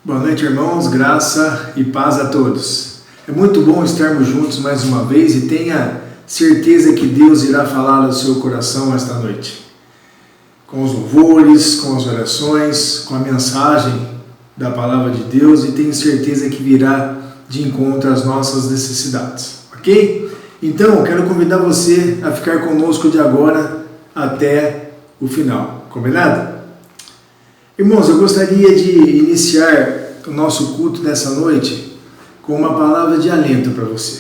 Boa noite, irmãos, graça e paz a todos. É muito bom estarmos juntos mais uma vez e tenha certeza que Deus irá falar ao seu coração esta noite. Com os louvores, com as orações, com a mensagem da palavra de Deus e tenho certeza que virá de encontro às nossas necessidades, ok? Então, quero convidar você a ficar conosco de agora até o final, combinado? Irmãos, eu gostaria de iniciar o nosso culto dessa noite com uma palavra de alento para você.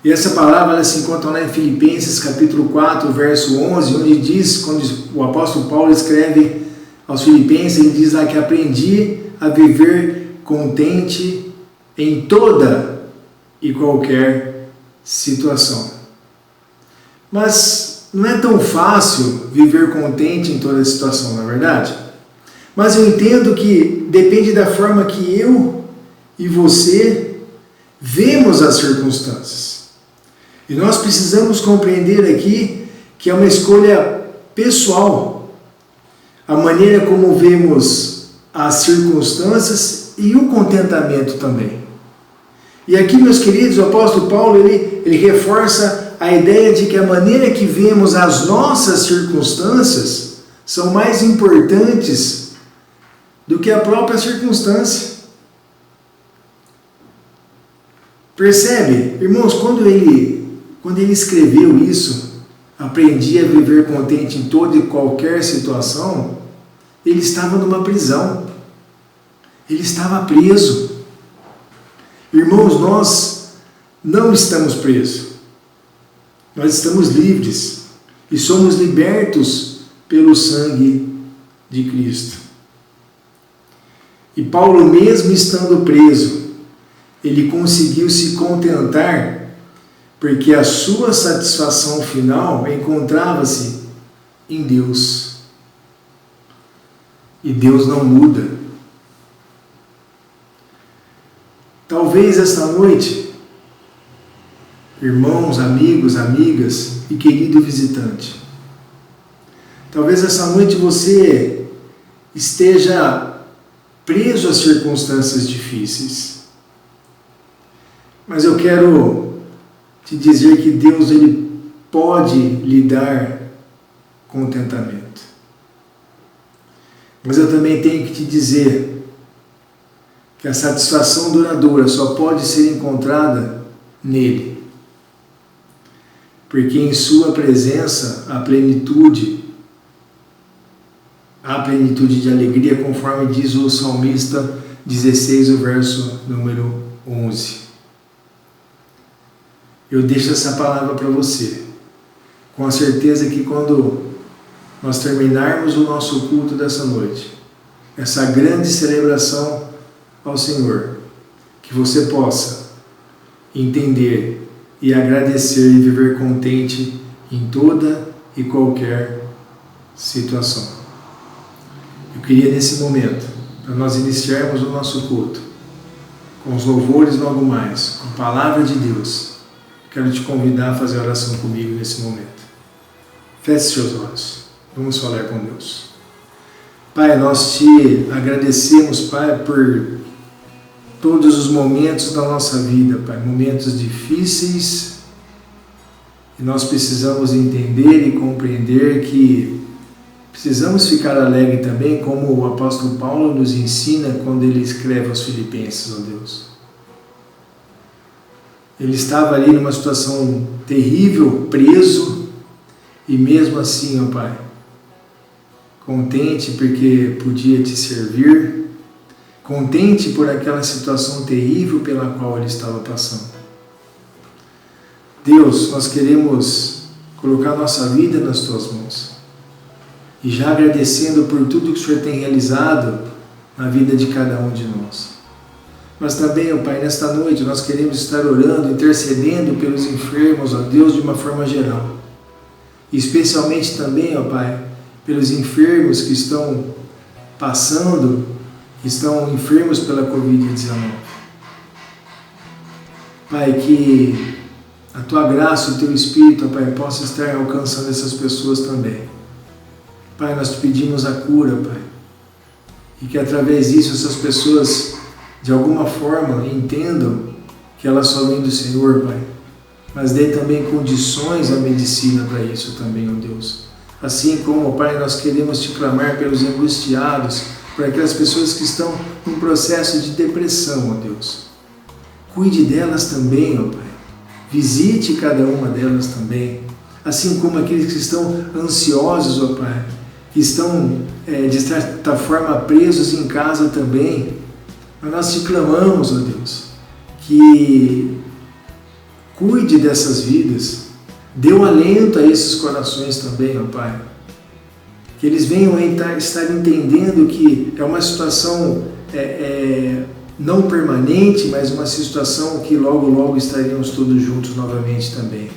E essa palavra ela se encontra lá em Filipenses capítulo 4, verso 11, onde diz, quando o apóstolo Paulo escreve aos Filipenses, ele diz lá que aprendi a viver contente em toda e qualquer situação. Mas não é tão fácil viver contente em toda situação, não é verdade? Mas eu entendo que depende da forma que eu e você vemos as circunstâncias. E nós precisamos compreender aqui que é uma escolha pessoal. A maneira como vemos as circunstâncias e o contentamento também. E aqui, meus queridos, o apóstolo Paulo ele reforça a ideia de que a maneira que vemos as nossas circunstâncias são mais importantes do que a própria circunstância. Percebe? Irmãos, quando ele escreveu isso, aprendi a viver contente em toda e qualquer situação, ele estava numa prisão. Ele estava preso. Irmãos, nós não estamos presos. Nós estamos livres e somos libertos pelo sangue de Cristo. E Paulo, mesmo estando preso, ele conseguiu se contentar porque a sua satisfação final encontrava-se em Deus. E Deus não muda. Talvez esta noite, irmãos, amigos, amigas e querido visitante, talvez essa noite você esteja preso às circunstâncias difíceis. Mas eu quero te dizer que Deus ele pode lhe dar contentamento. Mas eu também tenho que te dizer que a satisfação duradoura só pode ser encontrada nele. Porque em sua presença há plenitude de alegria, conforme diz o salmista 16, o verso número 11. Eu deixo essa palavra para você, com a certeza que quando nós terminarmos o nosso culto dessa noite, essa grande celebração ao Senhor, que você possa entender e agradecer e viver contente em toda e qualquer situação. Eu queria nesse momento, para nós iniciarmos o nosso culto, com os louvores logo mais, com a palavra de Deus, quero te convidar a fazer a oração comigo nesse momento. Feche seus olhos, vamos falar com Deus. Pai, nós te agradecemos, Pai, por todos os momentos da nossa vida, Pai, momentos difíceis, e nós precisamos entender e compreender que precisamos ficar alegre também, como o apóstolo Paulo nos ensina quando ele escreve aos Filipenses, ó Deus. Ele estava ali numa situação terrível, preso, e mesmo assim, ó Pai, contente porque podia te servir, contente por aquela situação terrível pela qual ele estava passando. Deus, nós queremos colocar nossa vida nas Tuas mãos. E já agradecendo por tudo que o Senhor tem realizado na vida de cada um de nós. Mas também, ó Pai, nesta noite nós queremos estar orando, intercedendo pelos enfermos, ó Deus, de uma forma geral. E especialmente também, ó Pai, pelos enfermos que estão passando, que estão enfermos pela Covid-19. Pai, que a Tua graça e o Teu Espírito, ó Pai, possa estar alcançando essas pessoas também. Pai, nós te pedimos a cura, Pai. e que através disso essas pessoas de alguma forma entendam que elas só vêm do Senhor, Pai, mas dê também condições à medicina para isso também, ó Deus. Assim como, Pai, nós queremos te clamar pelos angustiados, por aquelas pessoas que estão num processo de depressão, ó Deus. Cuide delas também, ó Pai. Visite cada uma delas também. Assim como aqueles que estão ansiosos, ó Pai, que estão, de certa forma, presos em casa também. Mas nós te clamamos, ó Deus, que cuide dessas vidas, dê um alento a esses corações também, ó Pai. Que eles venham a estar entendendo que é uma situação não permanente, mas uma situação que logo, logo estaremos todos juntos novamente também.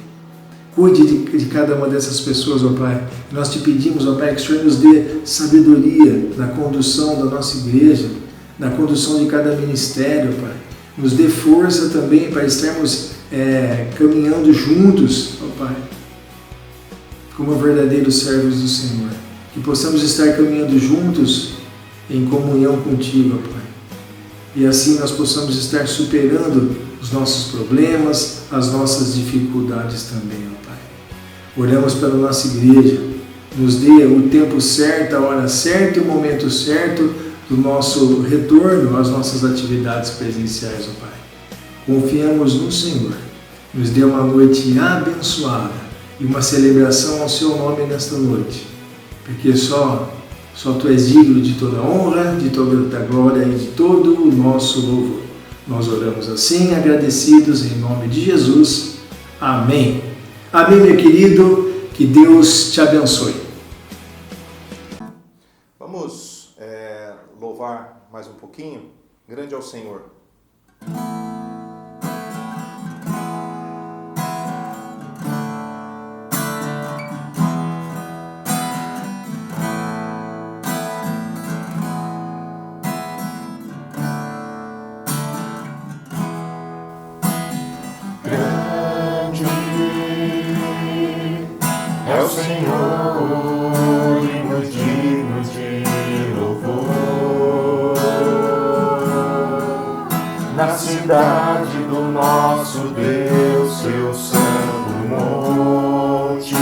Cuide de cada uma dessas pessoas, ó Pai. Nós te pedimos, ó Pai, que o Senhor nos dê sabedoria na condução da nossa igreja, na condução de cada ministério, Pai. Nos dê força também para estarmos caminhando juntos, ó Pai, como verdadeiros servos do Senhor. Que possamos estar caminhando juntos em comunhão contigo, ó Pai. E assim nós possamos estar superando os nossos problemas, as nossas dificuldades também, ó Pai. Oramos pela nossa igreja. Nos dê o tempo certo, a hora certa e o momento certo do nosso retorno às nossas atividades presenciais, ó Pai. Confiamos no Senhor. Nos dê uma noite abençoada e uma celebração ao Seu nome nesta noite. Porque só Tu és digno de toda honra, de toda glória e de todo o nosso louvor. Nós oramos assim, agradecidos em nome de Jesus. Amém. Amém, meu querido. Que Deus te abençoe. Vamos louvar mais um pouquinho. Grande é o Senhor. É o Senhor, hino digno de louvor, na cidade do nosso Deus, seu santo monte.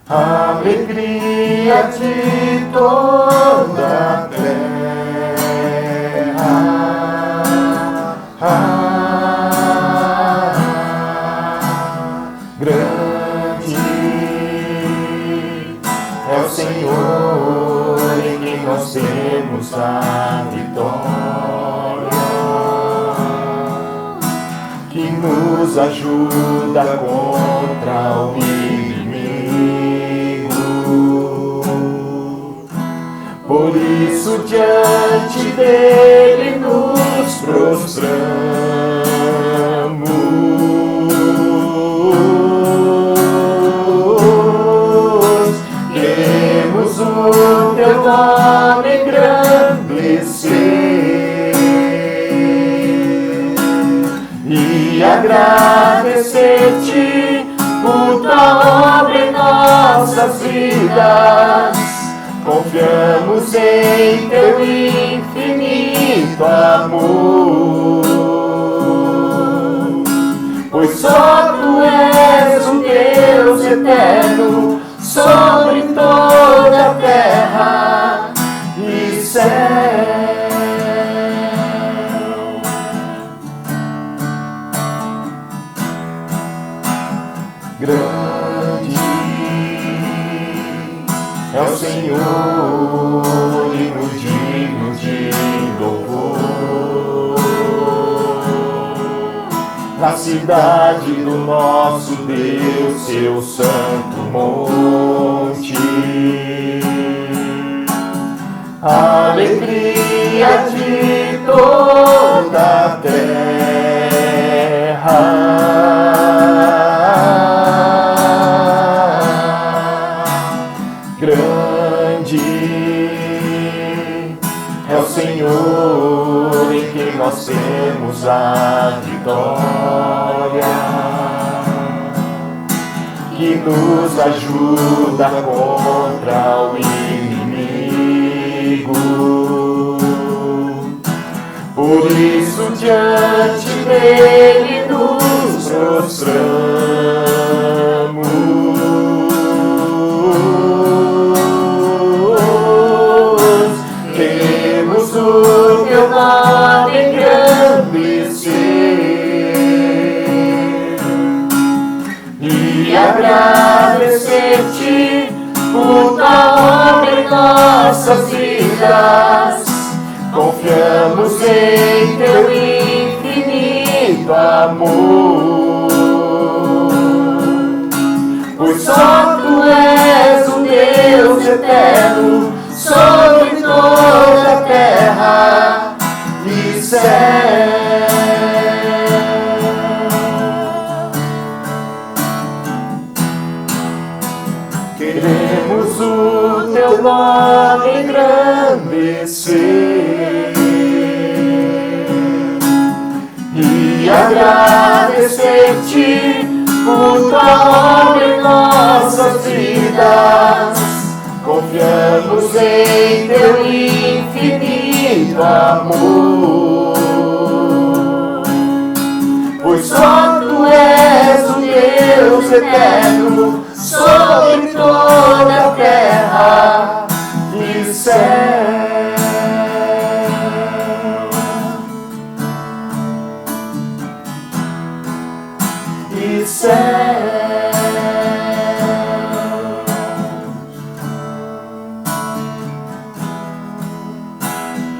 Alegria de toda a terra. Grande é o Senhor em quem nós temos a vitória, que nos ajuda contra o inimigo. Por isso diante dele nos prostramos. O teu nome engrandecer e agradecer-te por tua obra em nossas vidas. Confiamos em teu infinito amor, pois só tu és o Deus eterno sobre toda a terra e céu. Grande é o Senhor, hino digno de louvor, na cidade do nosso Deus, seu santo monte. Alegria de toda a terra. Grande é o Senhor em quem nós temos a vitória, que nos ajuda contra o inimigo. Por isso diante dele nos prostramos. Queremos o teu nome engrandecer e agradecer-te por tua obra em nossas vidas. Confiamos em teu infinito amor, pois só tu és o Deus eterno sobre toda a terra e céu. Queremos o teu nome engrandecer e agradecer-te por tua obra em nossas vidas. Confiamos em teu infinito amor, pois só tu és o Deus eterno sobre toda a terra e céu. E céu.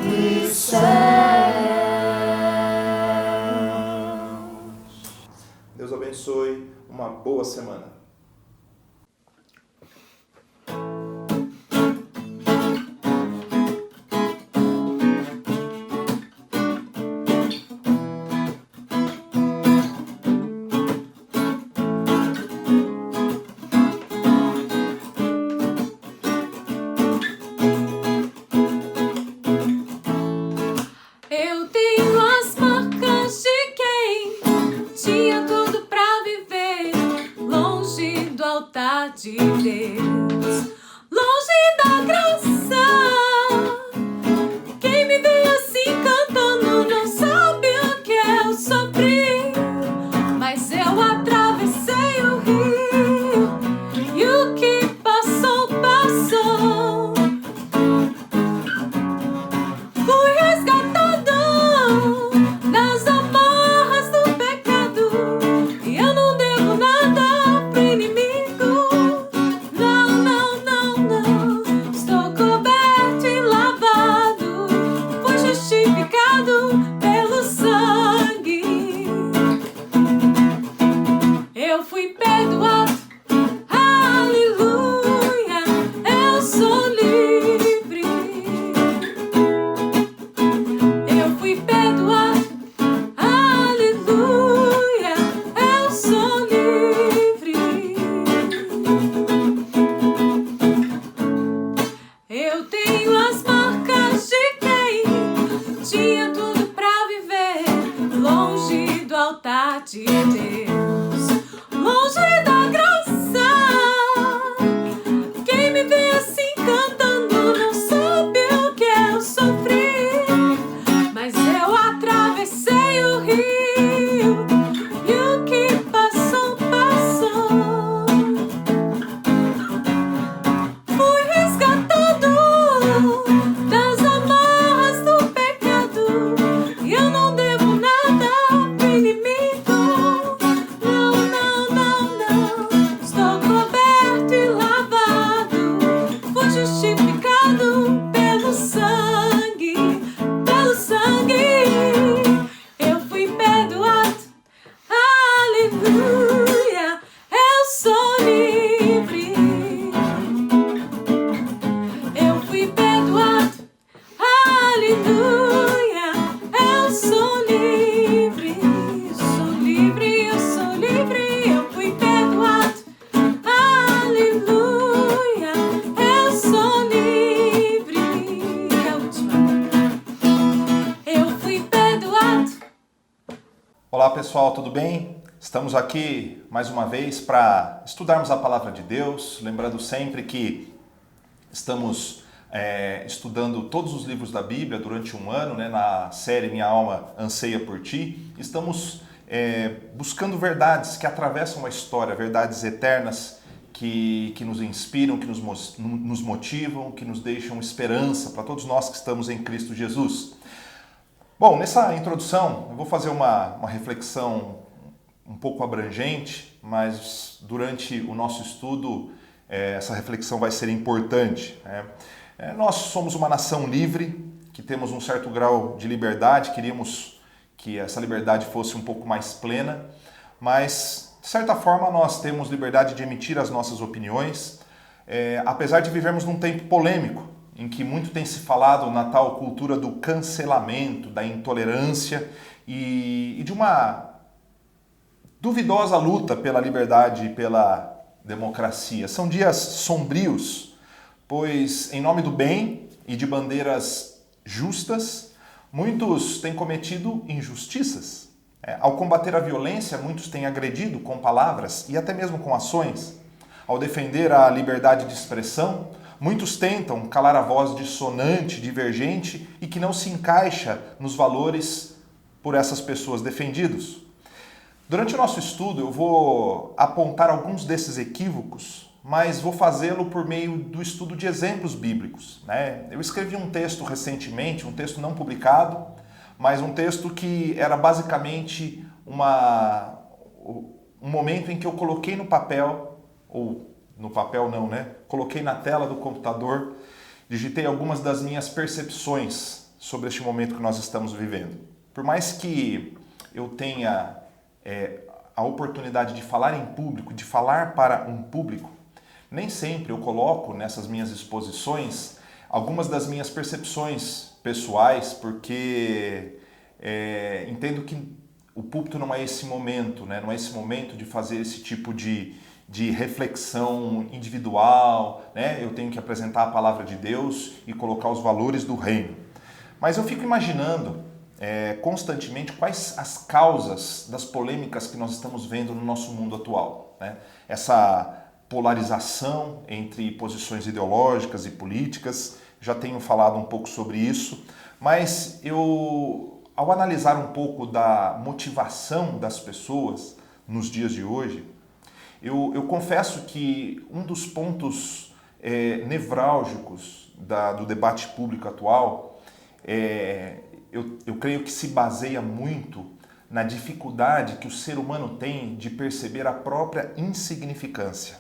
E céu. Deus abençoe, uma boa semana. Eu tenho as marcas de quem tinha tudo pra viver longe do altar de Deus, longe da graça. Quem me vê assim cantando não sabe o que eu sofri, mas eu atravessei o rio e o que passou, passou. Fui resgatado das amarras do pecado e eu não devo nada pro inimigo. Não, não, não, não. Estou coberto e lavado, fui justificado pelo sangue. Eu fui perdoado. Aleluia, eu sou livre. Eu fui perdoado, aleluia, eu sou livre. Eu tenho as marcas de quem tinha tudo pra viver longe do altar de Deus, longe da graça. Quem me vê assim cantando não sabe o que eu sofri, mas eu atravessei o rio e o que passou, passou. Fui resgatado das amarras do pecado e eu não devo nada pro inimigo. Não, não, não, não. Estou coberto e lavado, fui justificado pelo sangue, pelo sangue. Eu fui perdoado, aleluia, eu sou livre. Eu fui perdoado, aleluia, eu sou livre. Sou livre, eu sou livre. Eu fui perdoado, aleluia, eu sou livre. E a última. Eu fui perdoado. Olá pessoal, tudo bem? Estamos aqui mais uma vez para estudarmos a Palavra de Deus, lembrando sempre que estamos estudando todos os livros da Bíblia durante um ano, né, na série Minha Alma Anseia por Ti. Estamos buscando verdades que atravessam a história, verdades eternas que nos inspiram, que nos motivam, que nos deixam esperança para todos nós que estamos em Cristo Jesus. Bom, nessa introdução eu vou fazer uma reflexão um pouco abrangente, mas durante o nosso estudo essa reflexão vai ser importante, né? Nós somos uma nação livre, que temos um certo grau de liberdade, queríamos que essa liberdade fosse um pouco mais plena, mas de certa forma nós temos liberdade de emitir as nossas opiniões, apesar de vivermos num tempo polêmico, em que muito tem se falado na tal cultura do cancelamento, da intolerância e de uma duvidosa luta pela liberdade e pela democracia. São dias sombrios, pois em nome do bem e de bandeiras justas, muitos têm cometido injustiças. Ao combater a violência, muitos têm agredido com palavras e até mesmo com ações. Ao defender a liberdade de expressão, muitos tentam calar a voz dissonante, divergente e que não se encaixa nos valores por essas pessoas defendidos. Durante o nosso estudo, eu vou apontar alguns desses equívocos, mas vou fazê-lo por meio do estudo de exemplos bíblicos, né? Eu escrevi um texto recentemente, um texto não publicado, mas um texto que era basicamente um momento em que eu coloquei no papel, ou no papel não, né? Coloquei na tela do computador, digitei algumas das minhas percepções sobre este momento que nós estamos vivendo. Por mais que eu tenha a oportunidade de falar em público, de falar para um público, nem sempre eu coloco nessas minhas exposições algumas das minhas percepções pessoais, porque entendo que o púlpito não é esse momento, né? Não é esse momento de fazer esse tipo de reflexão individual, né? Eu tenho que apresentar a palavra de Deus e colocar os valores do reino. Mas eu fico imaginando constantemente quais as causas das polêmicas que nós estamos vendo no nosso mundo atual, né? Essa polarização entre posições ideológicas e políticas, já tenho falado um pouco sobre isso, mas ao analisar um pouco da motivação das pessoas nos dias de hoje, eu confesso que um dos pontos nevrálgicos do debate público atual eu creio que se baseia muito na dificuldade que o ser humano tem de perceber a própria insignificância.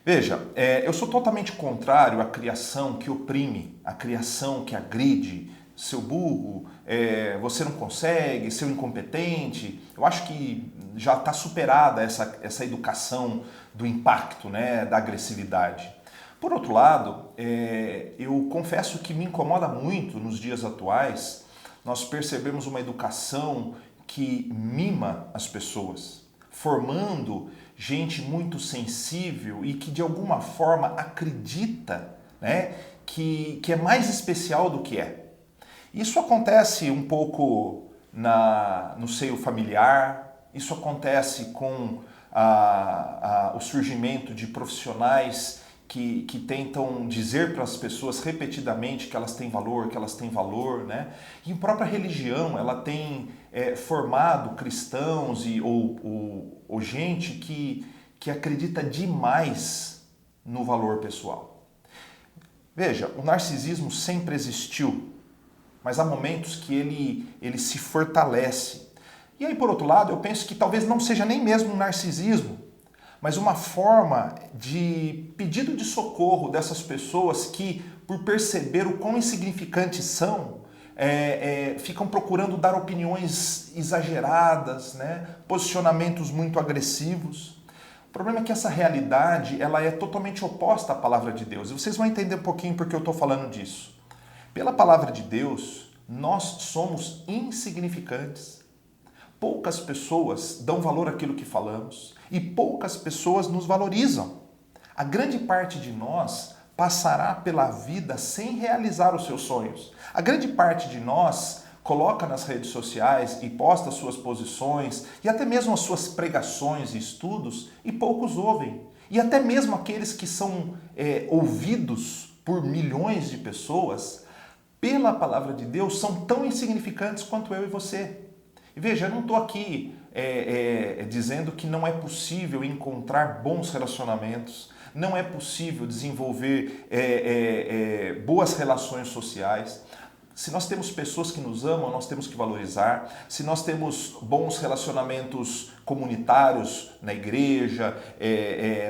Veja, eu sou totalmente contrário à criação que oprime, à criação que agride, seu burro, você não consegue, seu incompetente. Eu acho que já está superada essa educação do impacto, né, da agressividade. Por outro lado, eu confesso que me incomoda muito nos dias atuais nós percebemos uma educação que mima as pessoas, formando gente muito sensível e que de alguma forma acredita, né, que é mais especial do que é. Isso acontece um pouco no seio familiar, isso acontece com o surgimento de profissionais que tentam dizer para as pessoas repetidamente que elas têm valor, né? E a própria religião, ela tem formado cristãos ou gente que acredita demais no valor pessoal. Veja, o narcisismo sempre existiu, mas há momentos que ele se fortalece. E aí, por outro lado, eu penso que talvez não seja nem mesmo um narcisismo, mas uma forma de pedido de socorro dessas pessoas que, por perceber o quão insignificantes são, ficam procurando dar opiniões exageradas, né? Posicionamentos muito agressivos. O problema é que essa realidade ela é totalmente oposta à palavra de Deus. E vocês vão entender um pouquinho porque eu estou falando disso. Pela palavra de Deus, nós somos insignificantes. Poucas pessoas dão valor àquilo que falamos e poucas pessoas nos valorizam. A grande parte de nós passará pela vida sem realizar os seus sonhos. A grande parte de nós coloca nas redes sociais e posta suas posições e até mesmo as suas pregações e estudos e poucos ouvem. E até mesmo aqueles que são ouvidos por milhões de pessoas, pela palavra de Deus, são tão insignificantes quanto eu e você. E veja, eu não estou aqui dizendo que não é possível encontrar bons relacionamentos, não é possível desenvolver boas relações sociais. Se nós temos pessoas que nos amam, nós temos que valorizar. Se nós temos bons relacionamentos comunitários na igreja,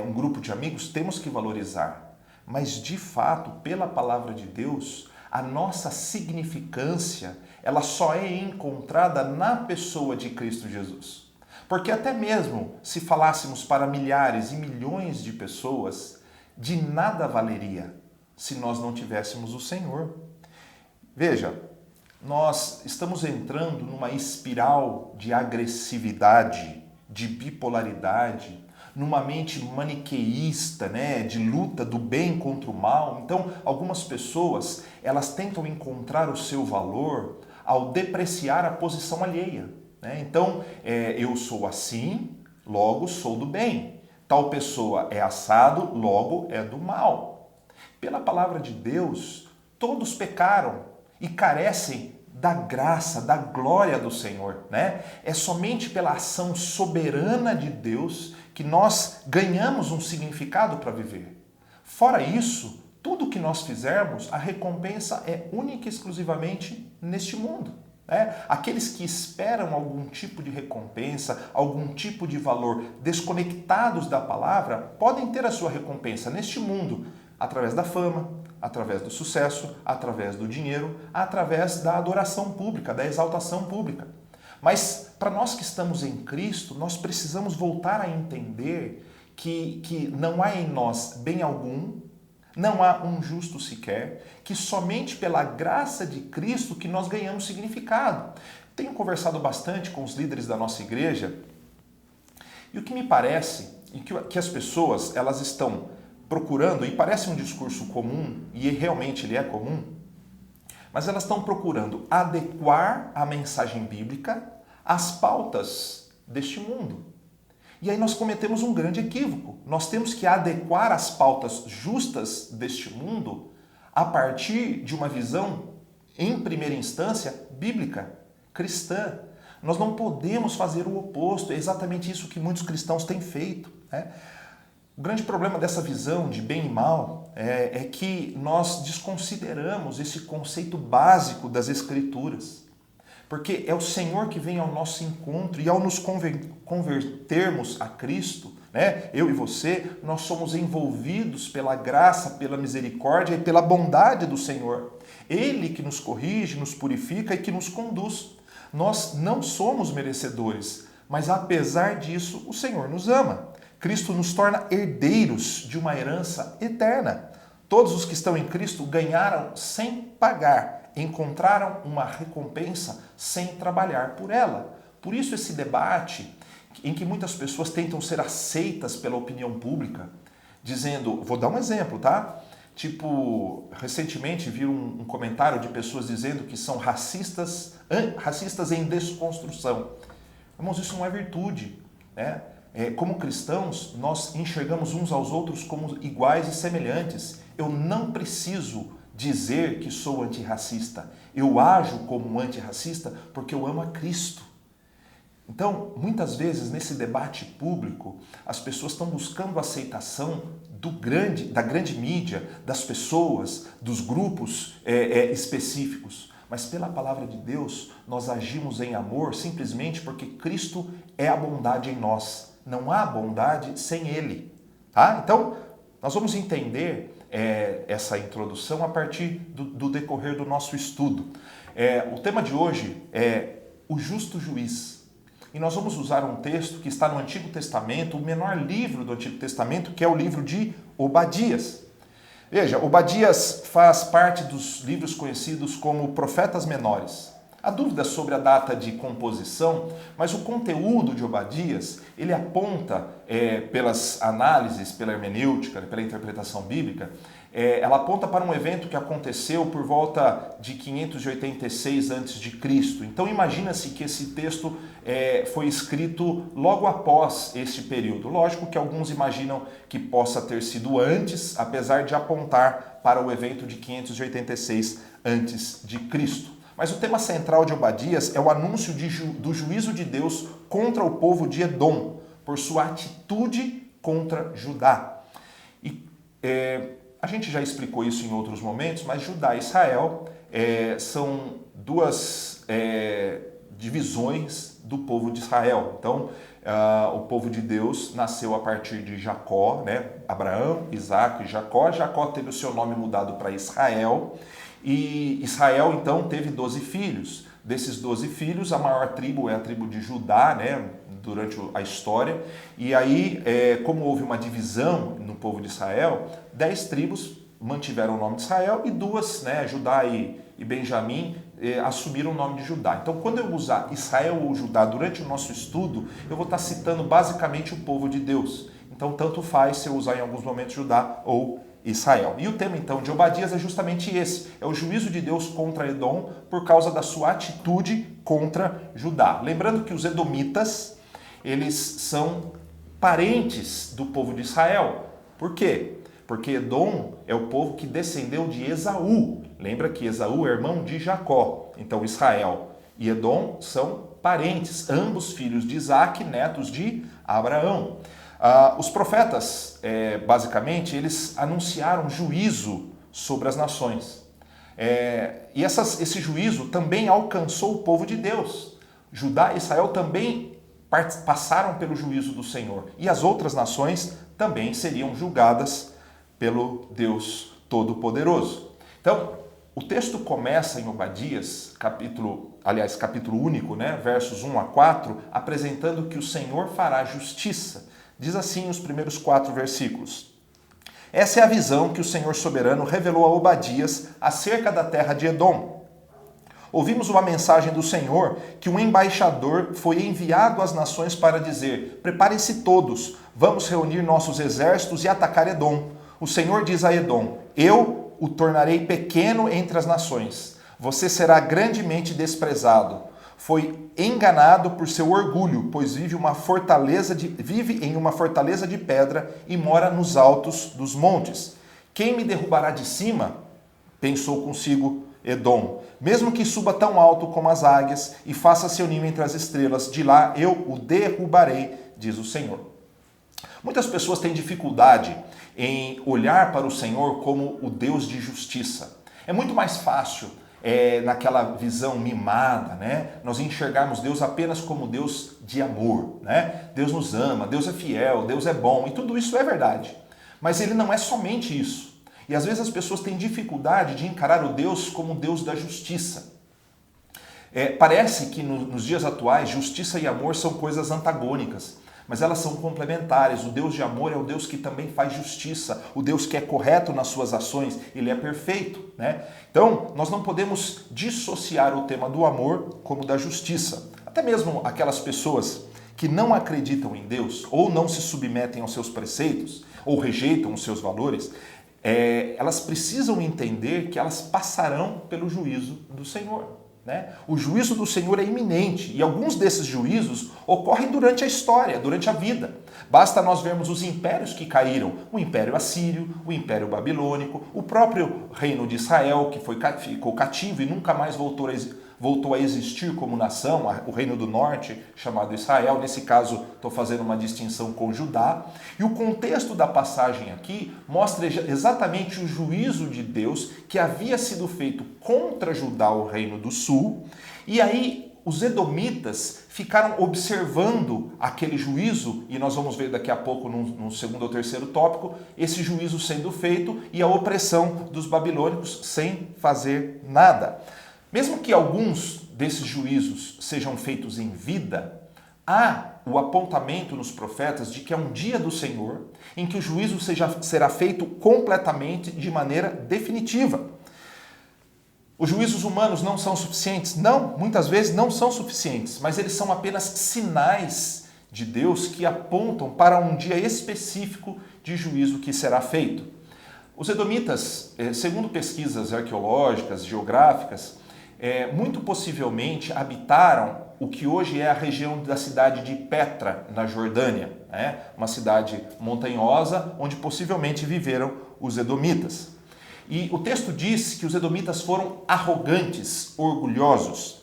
um grupo de amigos, temos que valorizar. Mas, de fato, pela palavra de Deus, a nossa significância, ela só é encontrada na pessoa de Cristo Jesus. Porque até mesmo se falássemos para milhares e milhões de pessoas, de nada valeria se nós não tivéssemos o Senhor. Veja, nós estamos entrando numa espiral de agressividade, de bipolaridade, numa mente maniqueísta, né, de luta do bem contra o mal. Então, algumas pessoas, elas tentam encontrar o seu valor ao depreciar a posição alheia, né? Então, eu sou assim, logo sou do bem. Tal pessoa é assado, logo é do mal. Pela palavra de Deus, todos pecaram e carecem da graça, da glória do Senhor, né? É somente pela ação soberana de Deus que nós ganhamos um significado para viver. Fora isso, tudo que nós fizermos, a recompensa é única e exclusivamente neste mundo, né? Aqueles que esperam algum tipo de recompensa, algum tipo de valor desconectados da palavra, podem ter a sua recompensa neste mundo, através da fama, através do sucesso, através do dinheiro, através da adoração pública, da exaltação pública. Mas para nós que estamos em Cristo, nós precisamos voltar a entender que não há em nós bem algum, não há um justo sequer, que somente pela graça de Cristo que nós ganhamos significado. Tenho conversado bastante com os líderes da nossa igreja e o que me parece é que as pessoas elas estão procurando, e parece um discurso comum, e realmente ele é comum, mas elas estão procurando adequar a mensagem bíblica às pautas deste mundo. E aí nós cometemos um grande equívoco. Nós temos que adequar as pautas justas deste mundo a partir de uma visão, em primeira instância, bíblica, cristã. Nós não podemos fazer o oposto, é exatamente isso que muitos cristãos têm feito, né? O grande problema dessa visão de bem e mal é que nós desconsideramos esse conceito básico das Escrituras. Porque é o Senhor que vem ao nosso encontro e ao nos convertermos a Cristo, né, eu e você, nós somos envolvidos pela graça, pela misericórdia e pela bondade do Senhor. Ele que nos corrige, nos purifica e que nos conduz. Nós não somos merecedores, mas apesar disso, o Senhor nos ama. Cristo nos torna herdeiros de uma herança eterna. Todos os que estão em Cristo ganharam sem pagar, encontraram uma recompensa sem trabalhar por ela. Por isso esse debate em que muitas pessoas tentam ser aceitas pela opinião pública, dizendo, vou dar um exemplo, tá? Tipo, recentemente vi um comentário de pessoas dizendo que são racistas em desconstrução. Irmãos, isso não é virtude, né? Como cristãos, nós enxergamos uns aos outros como iguais e semelhantes. Eu não preciso dizer que sou antirracista. Eu ajo como um antirracista porque eu amo a Cristo. Então, muitas vezes, nesse debate público, as pessoas estão buscando a aceitação da grande mídia, das pessoas, dos grupos específicos. Mas pela palavra de Deus, nós agimos em amor simplesmente porque Cristo é a bondade em nós. Não há bondade sem Ele. Tá? Então, nós vamos entender essa introdução a partir do decorrer do nosso estudo. O tema de hoje é o justo juiz. E nós vamos usar um texto que está no Antigo Testamento, o menor livro do Antigo Testamento, que é o livro de Obadias. Veja, Obadias faz parte dos livros conhecidos como profetas menores. Há dúvidas sobre a data de composição, mas o conteúdo de Obadias, ele aponta, pelas análises, pela hermenêutica, pela interpretação bíblica, ela aponta para um evento que aconteceu por volta de 586 a.C. Então imagina-se que esse texto foi escrito logo após este período. Lógico que alguns imaginam que possa ter sido antes, apesar de apontar para o evento de 586 a.C. Mas o tema central de Obadias é o anúncio do juízo de Deus contra o povo de Edom, por sua atitude contra Judá. E a gente já explicou isso em outros momentos, mas Judá e Israel são duas divisões do povo de Israel. Então, o povo de Deus nasceu a partir de Jacó, né? Abraão, Isaac e Jacó. Jacó teve o seu nome mudado para Israel. E Israel, então, teve 12 filhos. Desses 12 filhos, a maior tribo é a tribo de Judá, né, durante a história. E aí, como houve uma divisão no povo de Israel, 10 tribos mantiveram o nome de Israel e 2, né, Judá e Benjamim, assumiram o nome de Judá. Então, quando eu usar Israel ou Judá durante o nosso estudo, eu vou estar citando basicamente o povo de Deus. Então, tanto faz se eu usar em alguns momentos Judá ou Israel. E o tema então de Obadias é justamente esse, é o juízo de Deus contra Edom por causa da sua atitude contra Judá. Lembrando que os edomitas, eles são parentes do povo de Israel. Por quê? Porque Edom é o povo que descendeu de Esaú. Lembra que Esaú é irmão de Jacó. Então Israel e Edom são parentes, ambos filhos de Isaac, netos de Abraão. Os profetas, basicamente, eles anunciaram juízo sobre as nações. E esse juízo também alcançou o povo de Deus. Judá e Israel também passaram pelo juízo do Senhor. E as outras nações também seriam julgadas pelo Deus Todo-Poderoso. Então, o texto começa em Obadias, capítulo único, né, versos 1 a 4, apresentando que o Senhor fará justiça. Diz assim os primeiros 4 versículos. Essa é a visão que o Senhor soberano revelou a Obadias acerca da terra de Edom. Ouvimos uma mensagem do Senhor que um embaixador foi enviado às nações para dizer: preparem-se todos, vamos reunir nossos exércitos e atacar Edom. O Senhor diz a Edom: eu o tornarei pequeno entre as nações. Você será grandemente desprezado. Foi enganado por seu orgulho, pois vive em uma fortaleza de pedra e mora nos altos dos montes. Quem me derrubará de cima? Pensou consigo Edom. Mesmo que suba tão alto como as águias e faça seu ninho entre as estrelas, de lá eu o derrubarei, diz o Senhor. Muitas pessoas têm dificuldade em olhar para o Senhor como o Deus de justiça. É muito mais fácil naquela visão mimada, né? Nós enxergarmos Deus apenas como Deus de amor, né? Deus nos ama, Deus é fiel, Deus é bom, e tudo isso é verdade. Mas ele não é somente isso. E às vezes as pessoas têm dificuldade de encarar o Deus como Deus da justiça. Parece que nos dias atuais, justiça e amor são coisas antagônicas. Mas elas são complementares. O Deus de amor é o Deus que também faz justiça, o Deus que é correto nas suas ações, ele é perfeito, né? Então, nós não podemos dissociar o tema do amor como da justiça. Até mesmo aquelas pessoas que não acreditam em Deus, ou não se submetem aos seus preceitos, ou rejeitam os seus valores, elas precisam entender que elas passarão pelo juízo do Senhor. Né? O juízo do Senhor é iminente e alguns desses juízos ocorrem durante a história, durante a vida. Basta nós vermos os impérios que caíram, o Império Assírio, o Império Babilônico, o próprio reino de Israel que ficou cativo e nunca mais voltou a existir como nação, o reino do norte chamado Israel, nesse caso estou fazendo uma distinção com Judá, e o contexto da passagem aqui mostra exatamente o juízo de Deus que havia sido feito contra Judá, o reino do sul, e aí os edomitas ficaram observando aquele juízo, e nós vamos ver daqui a pouco no segundo ou terceiro tópico, esse juízo sendo feito e a opressão dos babilônicos sem fazer nada. Mesmo que alguns desses juízos sejam feitos em vida, há o apontamento nos profetas de que é um dia do Senhor em que o juízo será feito completamente de maneira definitiva. Os juízos humanos não são suficientes? Não, muitas vezes não são suficientes, mas eles são apenas sinais de Deus que apontam para um dia específico de juízo que será feito. Os edomitas, segundo pesquisas arqueológicas, geográficas, muito possivelmente habitaram o que hoje é a região da cidade de Petra, na Jordânia, né? Uma cidade montanhosa onde possivelmente viveram os edomitas. E o texto diz que os edomitas foram arrogantes, orgulhosos.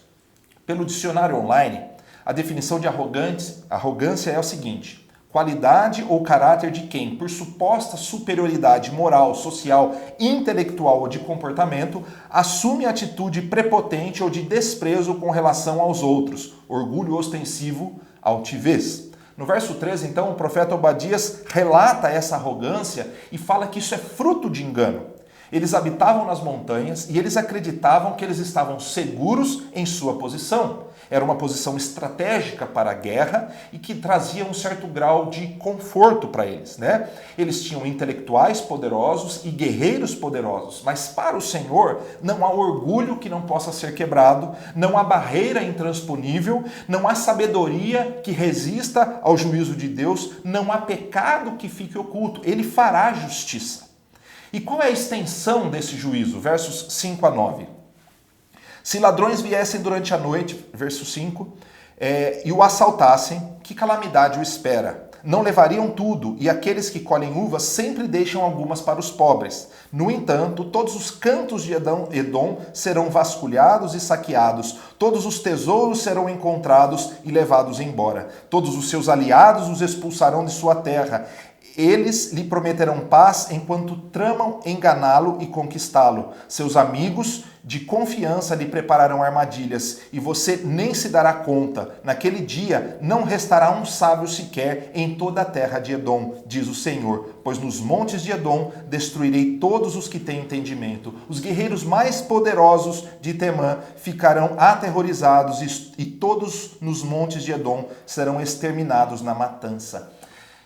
Pelo dicionário online, a definição de arrogância é o seguinte: qualidade ou caráter de quem, por suposta superioridade moral, social, intelectual ou de comportamento, assume atitude prepotente ou de desprezo com relação aos outros, orgulho ostensivo, altivez. No verso 13, então, o profeta Obadias relata essa arrogância e fala que isso é fruto de engano. Eles habitavam nas montanhas e eles acreditavam que eles estavam seguros em sua posição. Era uma posição estratégica para a guerra e que trazia um certo grau de conforto para eles, né? Eles tinham intelectuais poderosos e guerreiros poderosos, mas para o Senhor não há orgulho que não possa ser quebrado, não há barreira intransponível, não há sabedoria que resista ao juízo de Deus, não há pecado que fique oculto. Ele fará justiça. E qual é a extensão desse juízo? Versos 5 a 9. Se ladrões viessem durante a noite, verso 5, e o assaltassem, que calamidade o espera? Não levariam tudo, e aqueles que colhem uvas sempre deixam algumas para os pobres. No entanto, todos os cantos de Edom serão vasculhados e saqueados, todos os tesouros serão encontrados e levados embora. Todos os seus aliados os expulsarão de sua terra. Eles lhe prometerão paz enquanto tramam enganá-lo e conquistá-lo. Seus amigos de confiança lhe prepararão armadilhas e você nem se dará conta. Naquele dia não restará um sábio sequer em toda a terra de Edom, diz o Senhor, pois nos montes de Edom destruirei todos os que têm entendimento. Os guerreiros mais poderosos de Temã ficarão aterrorizados e todos nos montes de Edom serão exterminados na matança.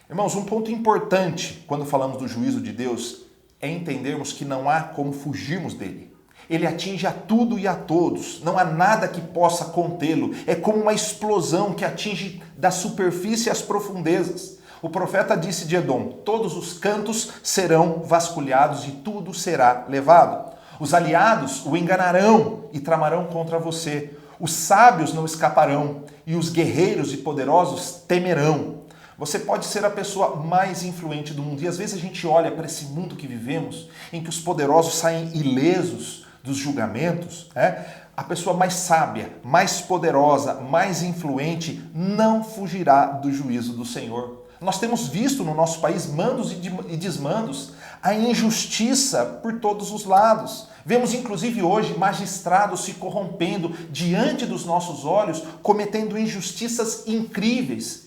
Irmãos, um ponto importante quando falamos do juízo de Deus é entendermos que não há como fugirmos dele. Ele atinge a tudo e a todos, não há nada que possa contê-lo. É como uma explosão que atinge da superfície às profundezas. O profeta disse de Edom: todos os cantos serão vasculhados e tudo será levado. Os aliados o enganarão e tramarão contra você. Os sábios não escaparão e os guerreiros e poderosos temerão. Você pode ser a pessoa mais influente do mundo. E às vezes a gente olha para esse mundo que vivemos, em que os poderosos saem ilesos dos julgamentos, né? A pessoa mais sábia, mais poderosa, mais influente não fugirá do juízo do Senhor. Nós temos visto no nosso país mandos e desmandos, a injustiça por todos os lados. Vemos inclusive hoje magistrados se corrompendo diante dos nossos olhos, cometendo injustiças incríveis.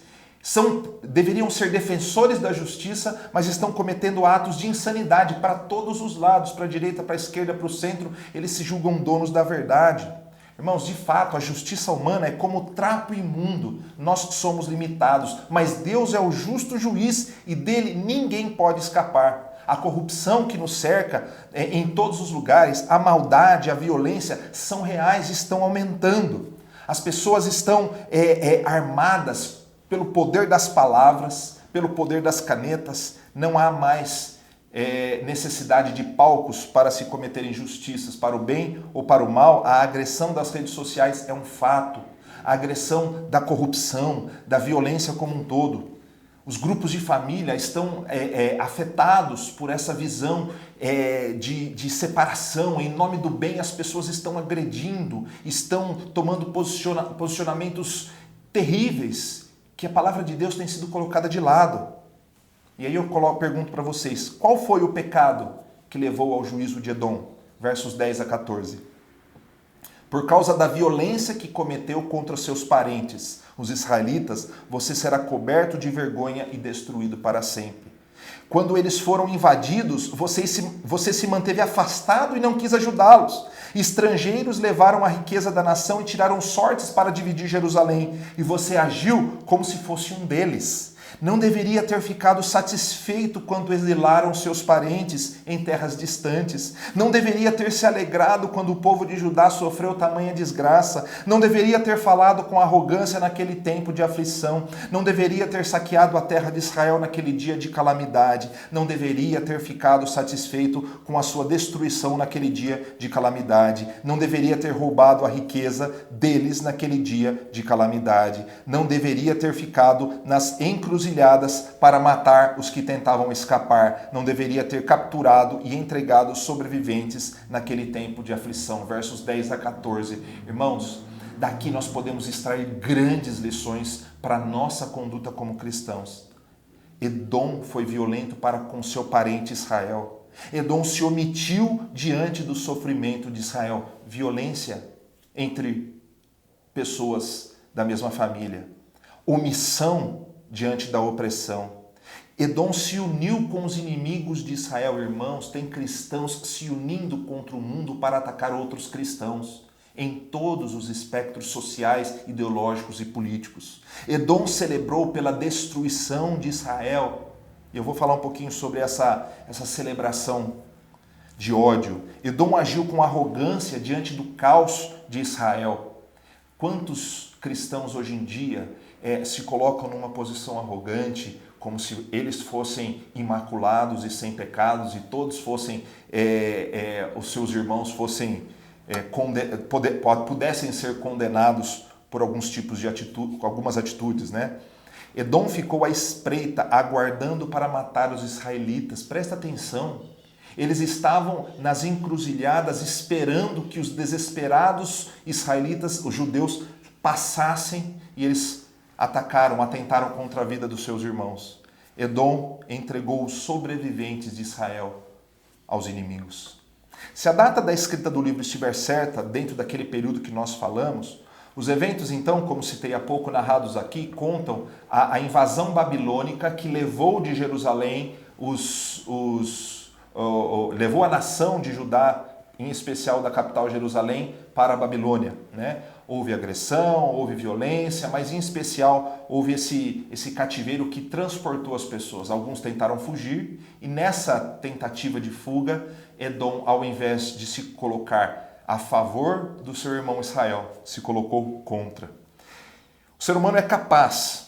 Deveriam ser defensores da justiça, mas estão cometendo atos de insanidade para todos os lados, para a direita, para a esquerda, para o centro. Eles se julgam donos da verdade. Irmãos, de fato, a justiça humana é como trapo imundo. Nós somos limitados, mas Deus é o justo juiz e dele ninguém pode escapar. A corrupção que nos cerca em todos os lugares, a maldade, a violência são reais e estão aumentando. As pessoas estão armadas pelo poder das palavras, pelo poder das canetas. Não há mais necessidade de palcos para se cometer injustiças, para o bem ou para o mal. A agressão das redes sociais é um fato. A agressão da corrupção, da violência como um todo. Os grupos de família estão afetados por essa visão de separação. Em nome do bem, as pessoas estão agredindo, estão tomando posicionamentos terríveis, que a palavra de Deus tem sido colocada de lado. E aí eu pergunto para vocês, qual foi o pecado que levou ao juízo de Edom? Versos 10 a 14. Por causa da violência que cometeu contra seus parentes, os israelitas, você será coberto de vergonha e destruído para sempre. Quando eles foram invadidos, você se manteve afastado e não quis ajudá-los. Estrangeiros levaram a riqueza da nação e tiraram sortes para dividir Jerusalém, e você agiu como se fosse um deles. Não deveria ter ficado satisfeito quando exilaram seus parentes em terras distantes. Não deveria ter se alegrado quando o povo de Judá sofreu tamanha desgraça. Não deveria ter falado com arrogância naquele tempo de aflição. Não deveria ter saqueado a terra de Israel naquele dia de calamidade. Não deveria ter ficado satisfeito com a sua destruição naquele dia de calamidade. Não deveria ter roubado a riqueza deles naquele dia de calamidade. Não deveria ter ficado nas encruzilhadas para matar os que tentavam escapar. Não deveria ter capturado e entregado os sobreviventes naquele tempo de aflição. Versos 10 a 14. Irmãos, daqui nós podemos extrair grandes lições para a nossa conduta como cristãos. Edom foi violento para com seu parente Israel. Edom se omitiu diante do sofrimento de Israel. Violência entre pessoas da mesma família. Omissão diante da opressão. Edom se uniu com os inimigos de Israel, irmãos. Tem cristãos se unindo contra o mundo para atacar outros cristãos, em todos os espectros sociais, ideológicos e políticos. Edom celebrou pela destruição de Israel. Eu vou falar um pouquinho sobre essa celebração de ódio. Edom agiu com arrogância diante do caos de Israel. Quantos cristãos hoje em dia se colocam numa posição arrogante, como se eles fossem imaculados e sem pecados e todos fossem, os seus irmãos fossem, pudessem ser condenados por alguns tipos de algumas atitudes, né? Edom ficou à espreita, aguardando para matar os israelitas. Presta atenção. Eles estavam nas encruzilhadas esperando que os desesperados israelitas, os judeus, passassem e eles atentaram contra a vida dos seus irmãos. Edom entregou os sobreviventes de Israel aos inimigos. Se a data da escrita do livro estiver certa, dentro daquele período que nós falamos, os eventos, então, como citei há pouco, narrados aqui, contam a invasão babilônica que levou de Jerusalém levou a nação de Judá, em especial da capital Jerusalém, para a Babilônia, né? Houve agressão, houve violência, mas em especial houve esse cativeiro que transportou as pessoas. Alguns tentaram fugir e nessa tentativa de fuga, Edom, ao invés de se colocar a favor do seu irmão Israel, se colocou contra. O ser humano é capaz,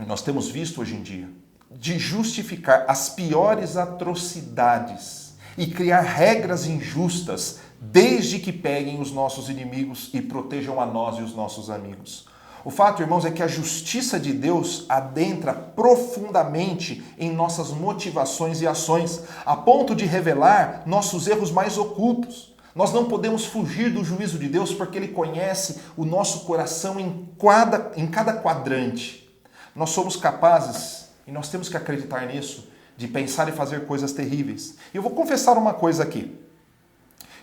nós temos visto hoje em dia, de justificar as piores atrocidades e criar regras injustas, desde que peguem os nossos inimigos e protejam a nós e os nossos amigos. O fato, irmãos, é que a justiça de Deus adentra profundamente em nossas motivações e ações, a ponto de revelar nossos erros mais ocultos. Nós não podemos fugir do juízo de Deus porque Ele conhece o nosso coração em cada quadrante. Nós somos capazes, e nós temos que acreditar nisso, de pensar e fazer coisas terríveis. E eu vou confessar uma coisa aqui.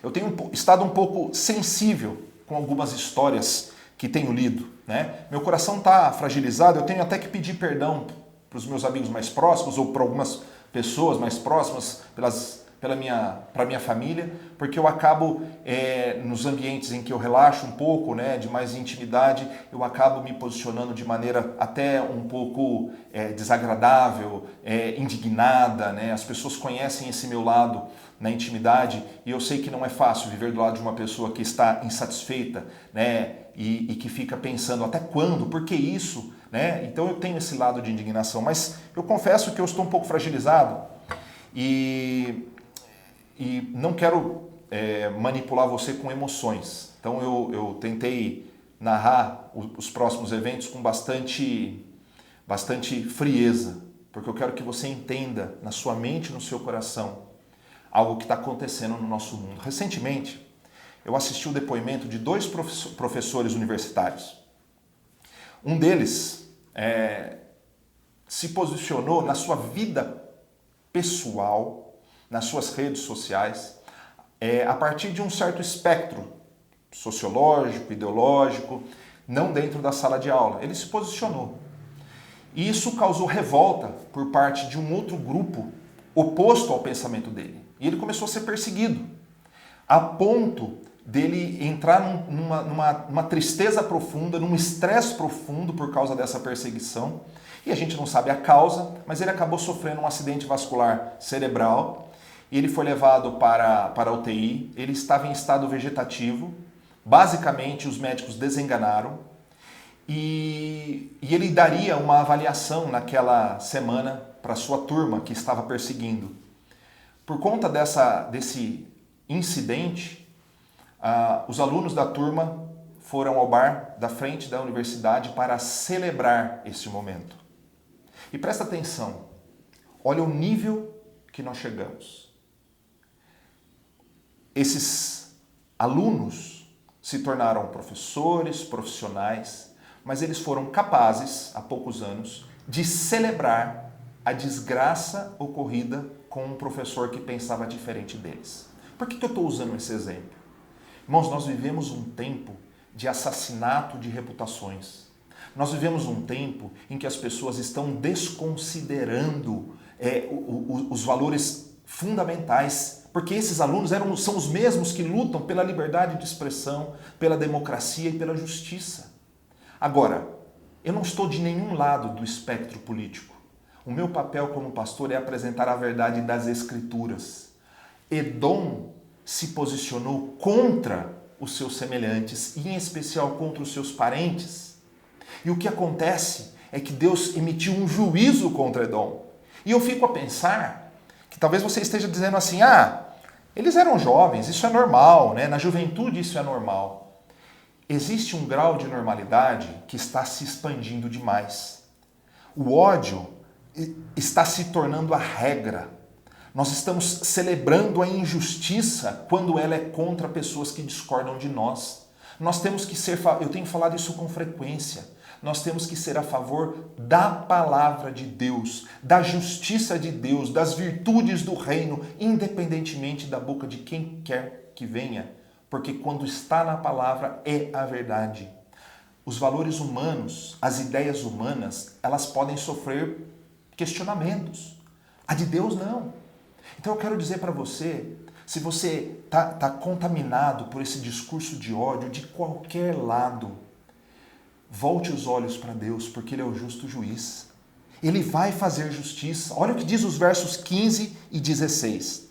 Eu tenho estado um pouco sensível com algumas histórias que tenho lido, né? Meu coração está fragilizado, eu tenho até que pedir perdão para os meus amigos mais próximos ou para algumas pessoas mais próximas para minha família, porque eu acabo, nos ambientes em que eu relaxo um pouco, né, de mais intimidade, eu acabo me posicionando de maneira até um pouco desagradável, indignada, né? As pessoas conhecem esse meu lado na intimidade e eu sei que não é fácil viver do lado de uma pessoa que está insatisfeita, né, e que fica pensando até quando, por que isso, né? Então eu tenho esse lado de indignação, mas eu confesso que eu estou um pouco fragilizado e não quero manipular você com emoções. Então eu tentei narrar os próximos eventos com bastante frieza, porque eu quero que você entenda na sua mente e no seu coração algo que está acontecendo no nosso mundo. Recentemente, eu assisti o depoimento de 2 professores universitários. Um deles se posicionou na sua vida pessoal, nas suas redes sociais, a partir de um certo espectro sociológico, ideológico, não dentro da sala de aula. Ele se posicionou. E isso causou revolta por parte de um outro grupo oposto ao pensamento dele. E ele começou a ser perseguido, a ponto dele entrar numa tristeza profunda, num estresse profundo por causa dessa perseguição. E a gente não sabe a causa, mas ele acabou sofrendo um acidente vascular cerebral. E ele foi levado para a UTI. Ele estava em estado vegetativo. Basicamente, os médicos desenganaram. E ele daria uma avaliação naquela semana para a sua turma que estava perseguindo. Por conta desse incidente, os alunos da turma foram ao bar da frente da universidade para celebrar esse momento. E presta atenção, olha o nível que nós chegamos. Esses alunos se tornaram professores, profissionais, mas eles foram capazes, há poucos anos, de celebrar a desgraça ocorrida com um professor que pensava diferente deles. Por que eu estou usando esse exemplo? Irmãos, nós vivemos um tempo de assassinato de reputações. Nós vivemos um tempo em que as pessoas estão desconsiderando os valores fundamentais, porque esses alunos são os mesmos que lutam pela liberdade de expressão, pela democracia e pela justiça. Agora, eu não estou de nenhum lado do espectro político. O meu papel como pastor é apresentar a verdade das Escrituras. Edom se posicionou contra os seus semelhantes, e em especial contra os seus parentes. E o que acontece é que Deus emitiu um juízo contra Edom. E eu fico a pensar que talvez você esteja dizendo assim, eles eram jovens, isso é normal, né? Na juventude isso é normal. Existe um grau de normalidade que está se expandindo demais. O ódio está se tornando a regra. Nós estamos celebrando a injustiça quando ela é contra pessoas que discordam de nós. Nós temos que ser, eu tenho falado isso com frequência, nós temos que ser a favor da palavra de Deus, da justiça de Deus, das virtudes do reino, independentemente da boca de quem quer que venha, porque quando está na palavra é a verdade. Os valores humanos, as ideias humanas, elas podem sofrer questionamentos. A de Deus não. Então eu quero dizer para você, se você está contaminado por esse discurso de ódio de qualquer lado, volte os olhos para Deus, porque Ele é o justo juiz. Ele vai fazer justiça. Olha o que diz os versos 15 e 16.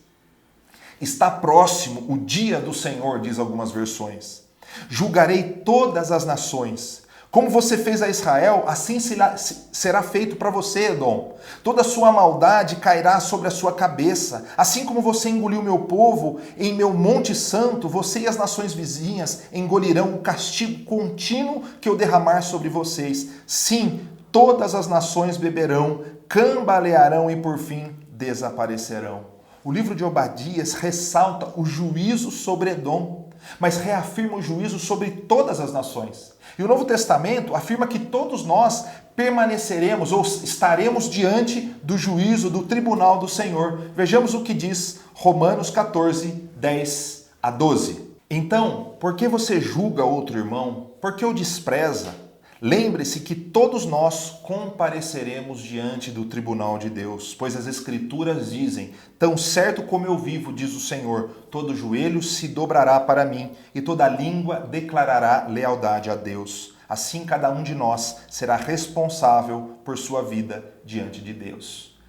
Está próximo o dia do Senhor, diz algumas versões. Julgarei todas as nações. Como você fez a Israel, assim será feito para você, Edom. Toda a sua maldade cairá sobre a sua cabeça. Assim como você engoliu meu povo em meu monte santo, você e as nações vizinhas engolirão o castigo contínuo que eu derramar sobre vocês. Sim, todas as nações beberão, cambalearão e por fim desaparecerão. O livro de Obadias ressalta o juízo sobre Edom, mas reafirma o juízo sobre todas as nações. E o Novo Testamento afirma que todos nós permaneceremos ou estaremos diante do juízo, do tribunal do Senhor. Vejamos o que diz Romanos 14, 10 a 12. Então, por que você julga outro irmão? Por que o despreza? Lembre-se que todos nós compareceremos diante do tribunal de Deus, pois as Escrituras dizem, tão certo como eu vivo, diz o Senhor, todo joelho se dobrará para mim e toda língua declarará lealdade a Deus. Assim cada um de nós será responsável por sua vida diante de Deus.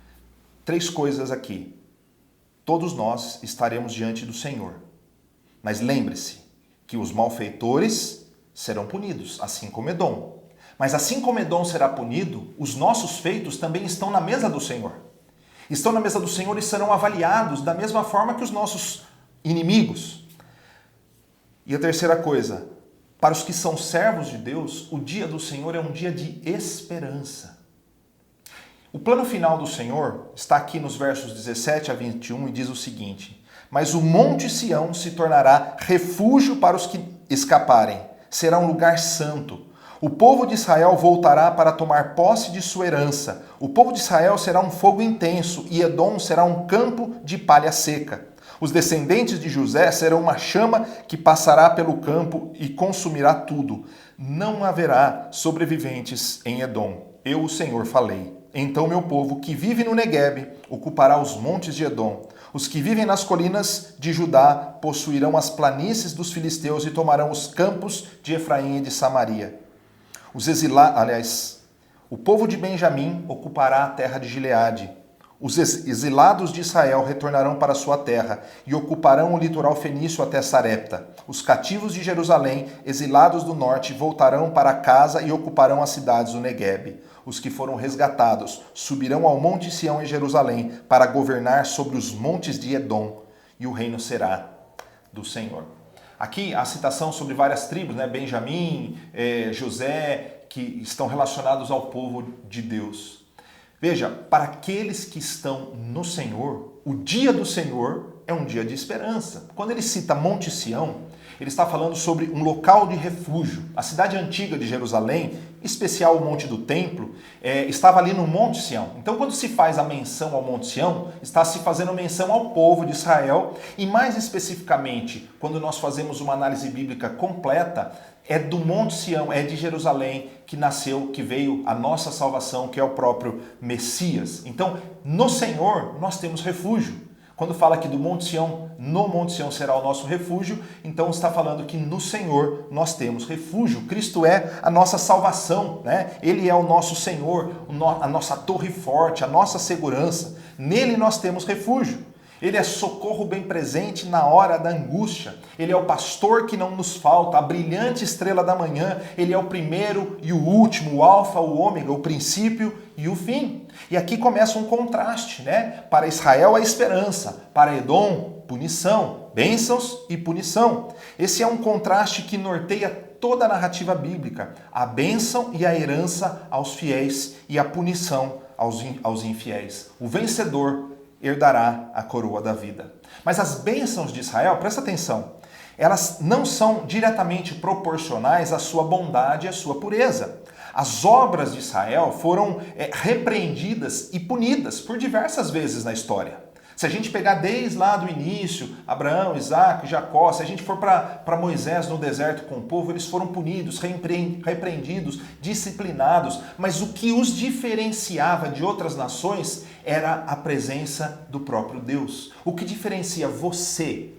3 coisas aqui. Todos nós estaremos diante do Senhor. Mas lembre-se que os malfeitores serão punidos, assim como Edom. Mas assim como Edom será punido, os nossos feitos também estão na mesa do Senhor. Estão na mesa do Senhor e serão avaliados da mesma forma que os nossos inimigos. E a terceira coisa, para os que são servos de Deus, o dia do Senhor é um dia de esperança. O plano final do Senhor está aqui nos versos 17 a 21 e diz o seguinte: mas o monte Sião se tornará refúgio para os que escaparem, será um lugar santo. O povo de Israel voltará para tomar posse de sua herança. O povo de Israel será um fogo intenso e Edom será um campo de palha seca. Os descendentes de José serão uma chama que passará pelo campo e consumirá tudo. Não haverá sobreviventes em Edom. Eu, o Senhor, falei. Então meu povo que vive no Neguebe ocupará os montes de Edom. Os que vivem nas colinas de Judá possuirão as planícies dos filisteus e tomarão os campos de Efraim e de Samaria. O povo de Benjamim ocupará a terra de Gileade. Os exilados de Israel retornarão para sua terra e ocuparão o litoral fenício até Sarepta. Os cativos de Jerusalém, exilados do norte, voltarão para casa e ocuparão as cidades do Neguebe. Os que foram resgatados subirão ao monte Sião em Jerusalém para governar sobre os montes de Edom, e o reino será do Senhor. Aqui a citação sobre várias tribos, né? Benjamim, José, que estão relacionados ao povo de Deus. Veja, para aqueles que estão no Senhor, o dia do Senhor é um dia de esperança. Quando ele cita Monte Sião, ele está falando sobre um local de refúgio. A cidade antiga de Jerusalém, em especial o Monte do Templo, estava ali no Monte Sião. Então, quando se faz a menção ao Monte Sião, está se fazendo menção ao povo de Israel e, mais especificamente, quando nós fazemos uma análise bíblica completa, é do Monte Sião, é de Jerusalém que nasceu, que veio a nossa salvação, que é o próprio Messias. Então, no Senhor, nós temos refúgio. Quando fala aqui do Monte Sião, no Monte Sião será o nosso refúgio, então está falando que no Senhor nós temos refúgio. Cristo é a nossa salvação, né? Ele é o nosso Senhor, a nossa torre forte, a nossa segurança. Nele nós temos refúgio. Ele é socorro bem presente na hora da angústia. Ele é o pastor que não nos falta, a brilhante estrela da manhã. Ele é o primeiro e o último, o alfa, o ômega, o princípio e o fim. E aqui começa um contraste, né? Para Israel a esperança, para Edom, punição, bênçãos e punição. Esse é um contraste que norteia toda a narrativa bíblica. A bênção e a herança aos fiéis e a punição aos infiéis. O vencedor herdará a coroa da vida. Mas as bênçãos de Israel, presta atenção, elas não são diretamente proporcionais à sua bondade e à sua pureza. As obras de Israel foram repreendidas e punidas por diversas vezes na história. Se a gente pegar desde lá do início, Abraão, Isaac, Jacó, se a gente for para Moisés no deserto com o povo, eles foram punidos, repreendidos, disciplinados, mas o que os diferenciava de outras nações era a presença do próprio Deus. O que diferencia você,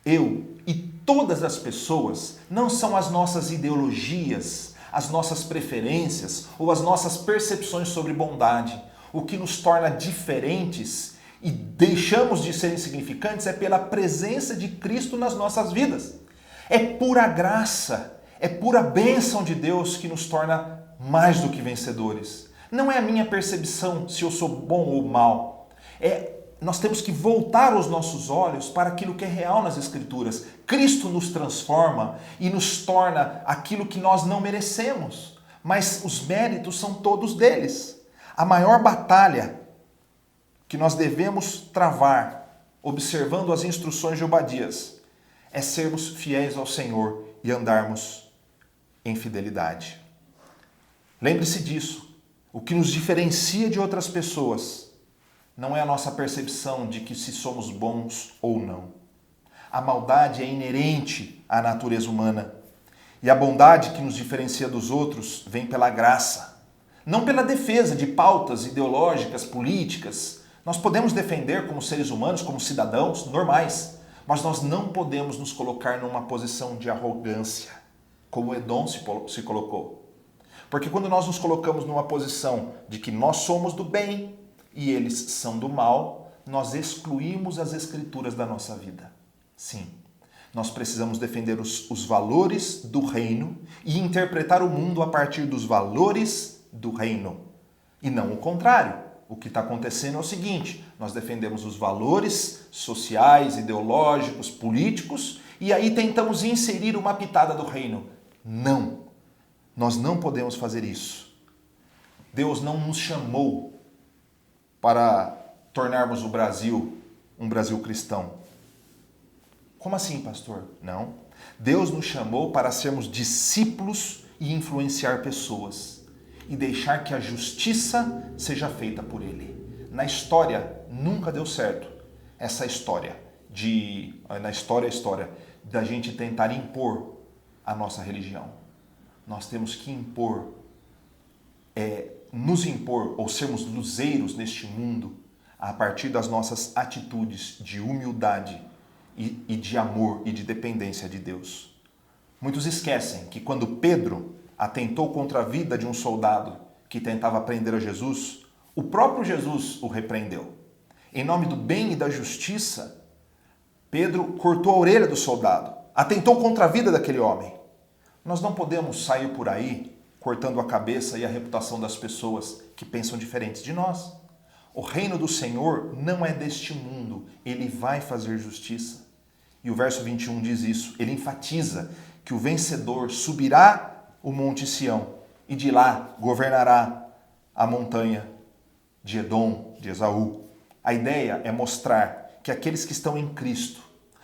eu e todas as pessoas não são as nossas ideologias, as nossas preferências ou as nossas percepções sobre bondade. O que nos torna diferentes e deixamos de ser insignificantes é pela presença de Cristo nas nossas vidas. É pura graça, é pura bênção de Deus que nos torna mais do que vencedores. Não é a minha percepção se eu sou bom ou mal. Nós temos que voltar os nossos olhos para aquilo que é real nas Escrituras. Cristo nos transforma e nos torna aquilo que nós não merecemos, mas os méritos são todos deles. A maior batalha que nós devemos travar, observando as instruções de Obadias, é sermos fiéis ao Senhor e andarmos em fidelidade. Lembre-se disso. O que nos diferencia de outras pessoas não é a nossa percepção de que se somos bons ou não. A maldade é inerente à natureza humana. E a bondade que nos diferencia dos outros vem pela graça. Não pela defesa de pautas ideológicas, políticas. Nós podemos defender como seres humanos, como cidadãos normais, mas nós não podemos nos colocar numa posição de arrogância, como Edom se colocou. Porque quando nós nos colocamos numa posição de que nós somos do bem e eles são do mal, nós excluímos as Escrituras da nossa vida. Sim, nós precisamos defender os valores do reino e interpretar o mundo a partir dos valores do reino. E não o contrário. O que está acontecendo é o seguinte, nós defendemos os valores sociais, ideológicos, políticos e aí tentamos inserir uma pitada do reino. Não. Nós não podemos fazer isso. Deus não nos chamou para tornarmos o Brasil um Brasil cristão. Como assim, pastor? Não. Deus nos chamou para sermos discípulos e influenciar pessoas e deixar que a justiça seja feita por Ele. Na história, nunca deu certo essa história da gente tentar impor a nossa religião. Nós temos que nos impor ou sermos luzeiros neste mundo a partir das nossas atitudes de humildade e de amor e de dependência de Deus. Muitos esquecem que quando Pedro atentou contra a vida de um soldado que tentava prender a Jesus, o próprio Jesus o repreendeu. Em nome do bem e da justiça, Pedro cortou a orelha do soldado, atentou contra a vida daquele homem. Nós não podemos sair por aí cortando a cabeça e a reputação das pessoas que pensam diferentes de nós. O reino do Senhor não é deste mundo, ele vai fazer justiça. E o verso 21 diz isso, ele enfatiza que o vencedor subirá o monte Sião e de lá governará a montanha de Edom, de Esaú. A ideia é mostrar que aqueles que estão em Cristo,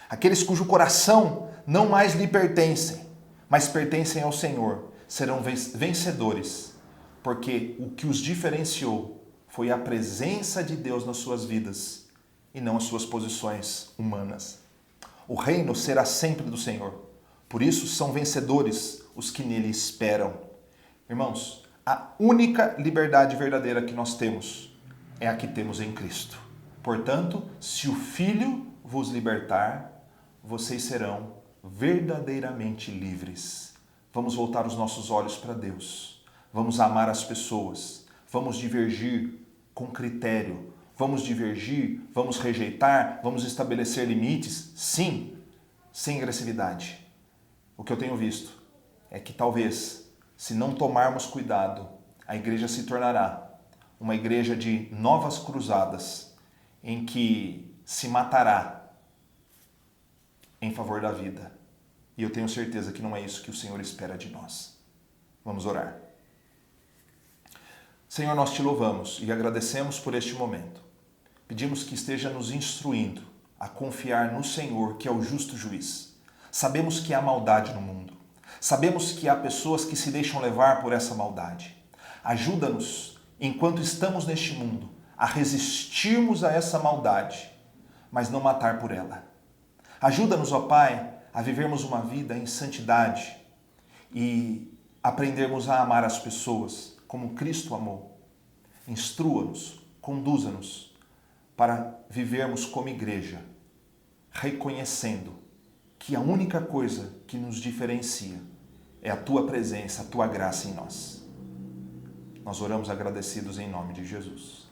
aqueles cujo coração não mais lhe pertencem, mas pertencem ao Senhor, serão vencedores, porque o que os diferenciou foi a presença de Deus nas suas vidas e não as suas posições humanas. O reino será sempre do Senhor, por isso são vencedores os que nele esperam. Irmãos, a única liberdade verdadeira que nós temos é a que temos em Cristo. Portanto, se o Filho vos libertar, vocês serão verdadeiramente livres. Vamos voltar os nossos olhos para Deus. Vamos amar as pessoas. Vamos divergir com critério. Vamos divergir, vamos rejeitar, vamos estabelecer limites. Sim, sem agressividade. O que eu tenho visto é que talvez, se não tomarmos cuidado, a igreja se tornará uma igreja de novas cruzadas, em que se matará em favor da vida. E eu tenho certeza que não é isso que o Senhor espera de nós. Vamos orar. Senhor, nós te louvamos e agradecemos por este momento. Pedimos que esteja nos instruindo a confiar no Senhor, que é o justo juiz. Sabemos que há maldade no mundo. Sabemos que há pessoas que se deixam levar por essa maldade. Ajuda-nos, enquanto estamos neste mundo, a resistirmos a essa maldade, mas não matar por ela. Ajuda-nos, ó Pai, a vivermos uma vida em santidade e aprendermos a amar as pessoas como Cristo amou. Instrua-nos, conduza-nos para vivermos como igreja, reconhecendo que a única coisa que nos diferencia é a Tua presença, a Tua graça em nós. Nós oramos agradecidos em nome de Jesus.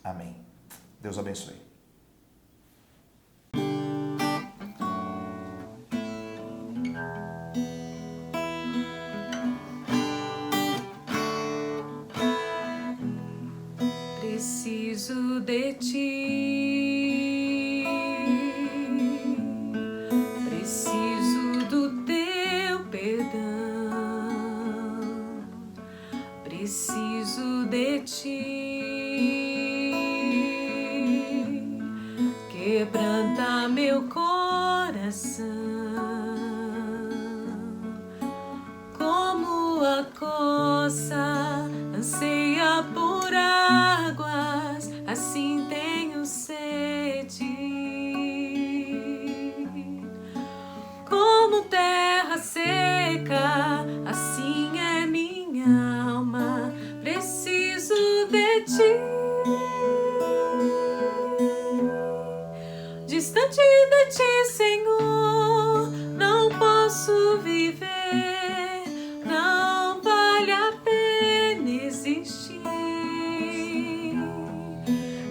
Amém. Deus abençoe. Preciso de ti, preciso do teu perdão, preciso de ti, quebranta meu coração, como a coça anseia por águas, assim tenho sede. Como terra seca, assim é minha alma, preciso de ti. Distante de ti, Senhor, não posso viver, não vale a pena existir.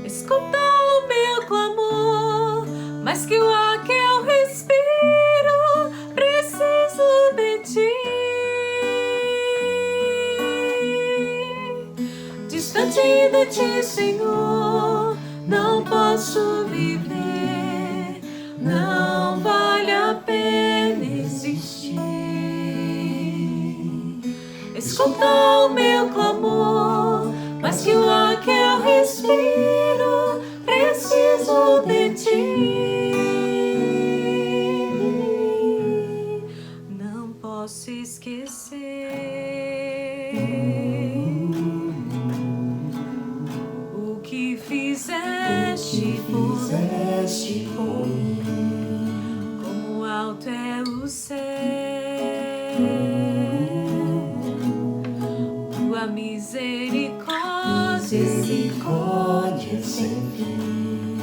Escuta o meu clamor, mais que o ar que eu respiro, preciso de ti. Distante de ti, Senhor, não posso viver, não vale a pena existir. Escuta o meu clamor, mas que o ar que eu respiro, preciso de ti. Não posso esquecer o que fizeste por mim. Como alto é o céu, tua misericórdia sem fim.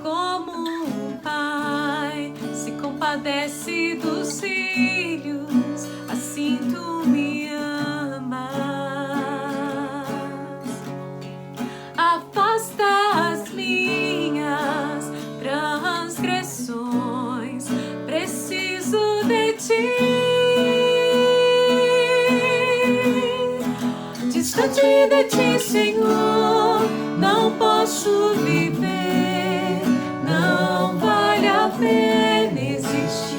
Como um pai se compadece dos filhos, assim tu me amas. de ti, Senhor, não posso viver, não vale a pena existir.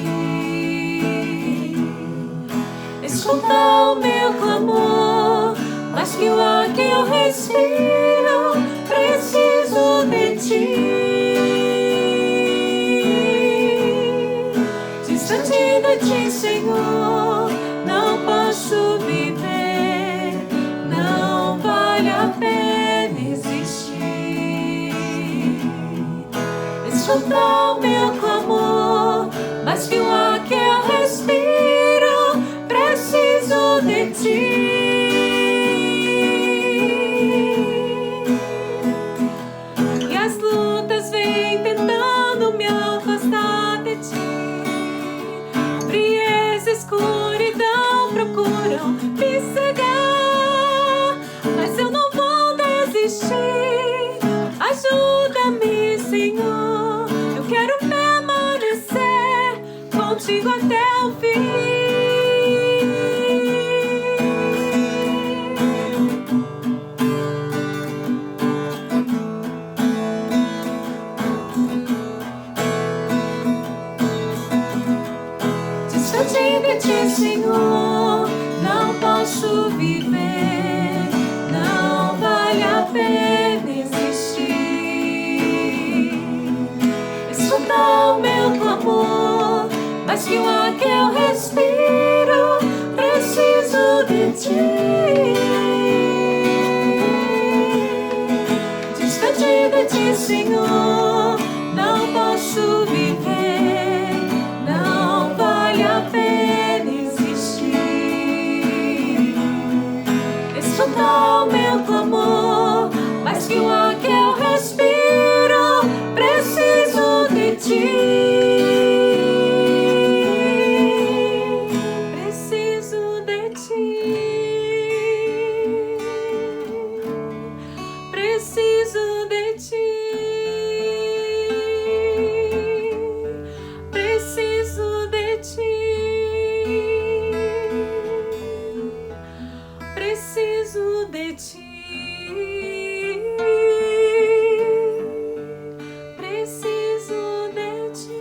Escuta o meu clamor, mas que o ar que eu respiro, preciso de ti. Distante de ti, Senhor, não posso viver, não vale a pena existir. Escuta o meu clamor, mas que o ar que eu respiro, preciso de ti. E as lutas vêm tentando me afastar de ti. Frieza, escuridão procuram me cegar, mas eu não vou desistir. Ajuda-me, Senhor, eu quero permanecer contigo até o fim. Distante de ti, Senhor, não posso viver, não vale a pena existir. Escuta o meu clamor, mas que o ar que eu respiro, preciso de ti. Distante de ti, Senhor, não posso viver, não vale a pena existir. Escuta o meu clamor, mas que o ar que eu respiro, preciso de ti. Preciso de ti. Preciso de ti. Preciso de ti. Preciso de ti. Preciso de ti.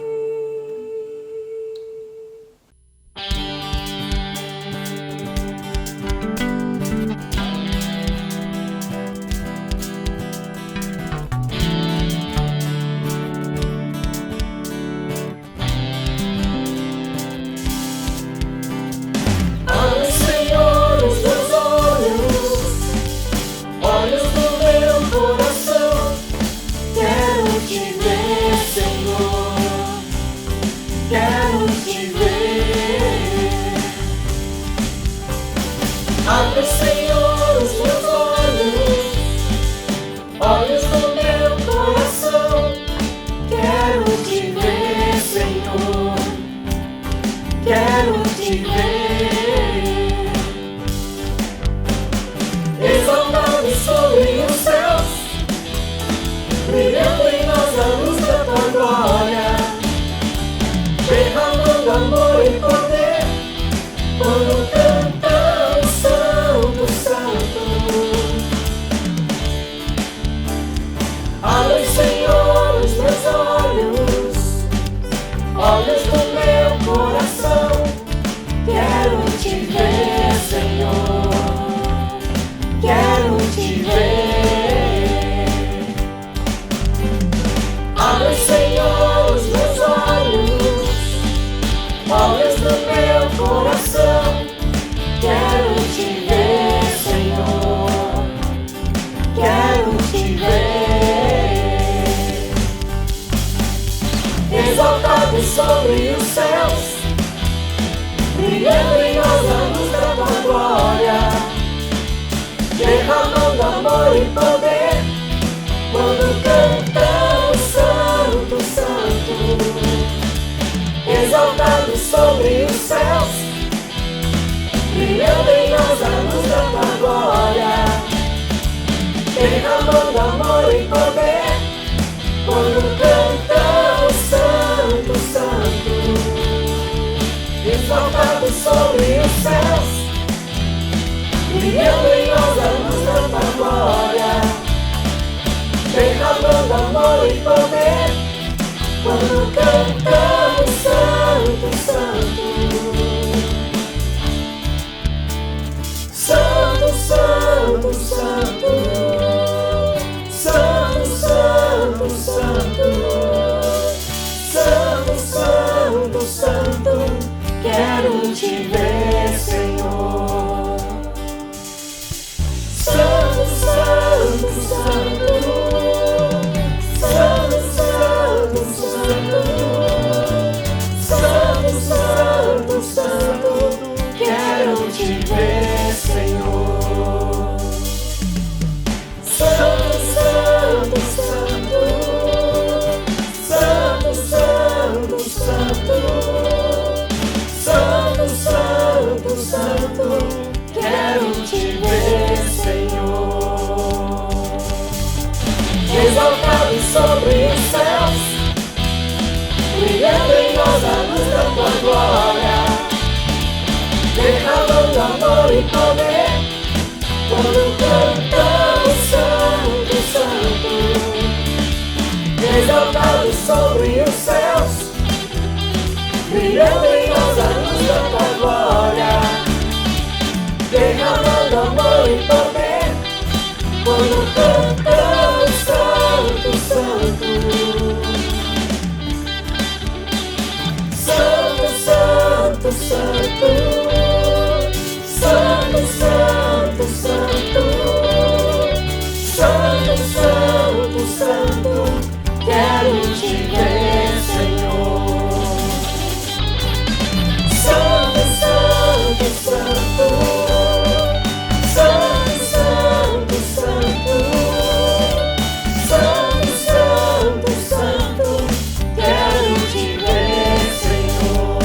Abre, Senhor, os meus olhos, olhos do meu coração. Quero te ver, Senhor, quero te ver. Abre, Senhor, os meus olhos, olhos do meu coração. Quero te ver, Senhor, quero te ver. Exaltado sobre os céus, brilhando em nós a luz da tua glória, derramando amor e poder, quando cantamos Santo, Santo. Abre, Senhor, os meus olhos, olhos do meu coração. Quero te ver, Senhor, quero te ver. Abre, Senhor, os meus olhos, olhos do meu coração. Quero te ver, Senhor, quero te ver. Exaltado sobre os céus, brilhando em nós a luz da tua glória, derramando amor e poder, quando cantamos Santo, Santo. Exaltado sobre os céus, brilhando em nós a luz da tua glória, derramando amor e poder, quando cantamos Santo, Santo. Exaltado sobre os céus, brilhando em nós a luz da tua e poder, quando cantamos Santo, Santo. Santo, Santo, Santo. Santo, Santo, Santo. Santo, Santo, Santo. Quero te ver, Senhor. Santo, Santo, Santo. Santo, Santo, Santo. Santo, Santo, Santo. Quero te ver, Senhor. Santo, Santo, Santo. Santo, Santo, Santo. Santo, Santo, Santo. Quero te ver, Senhor. Exaltado sobre os céus, brilhando em nós a luz da tua glória, derramando amor e poder, quando cantamos Santo, Santo. Exaltado sobre os céus, brilhando em nós a luz da tua glória, derramando amor e poder, quando cantamos Santo, Santo. Santo, Santo, Santo. Santo, Santo, Santo. Santo, Santo, Santo. Quero te ver, Senhor. Santo, Santo, Santo. Santo, Santo, Santo. Santo, Santo, Santo. Quero te ver, Senhor.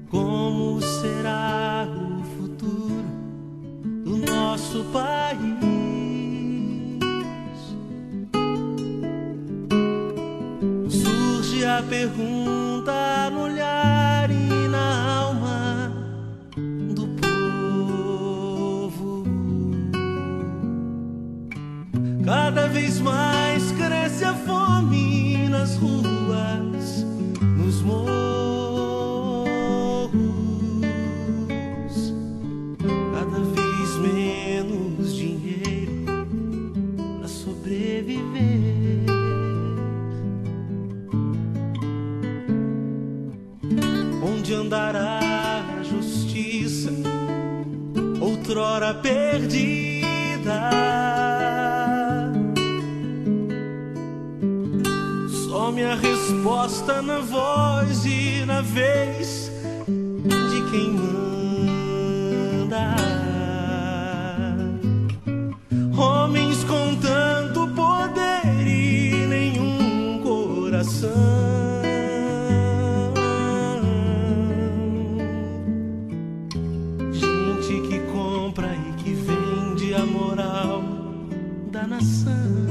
Como será o futuro do nosso país? Surge a pergunta no olhar e na alma do povo. Cada vez mais cresce a fome nas ruas, nos morros. Cada vez menos dinheiro para sobreviver. Onde andará a justiça, outrora perdida? Some a resposta na voz e na vez de quem manda. Homens com tanto poder e nenhum coração. Gente que compra e que vende a moral da nação.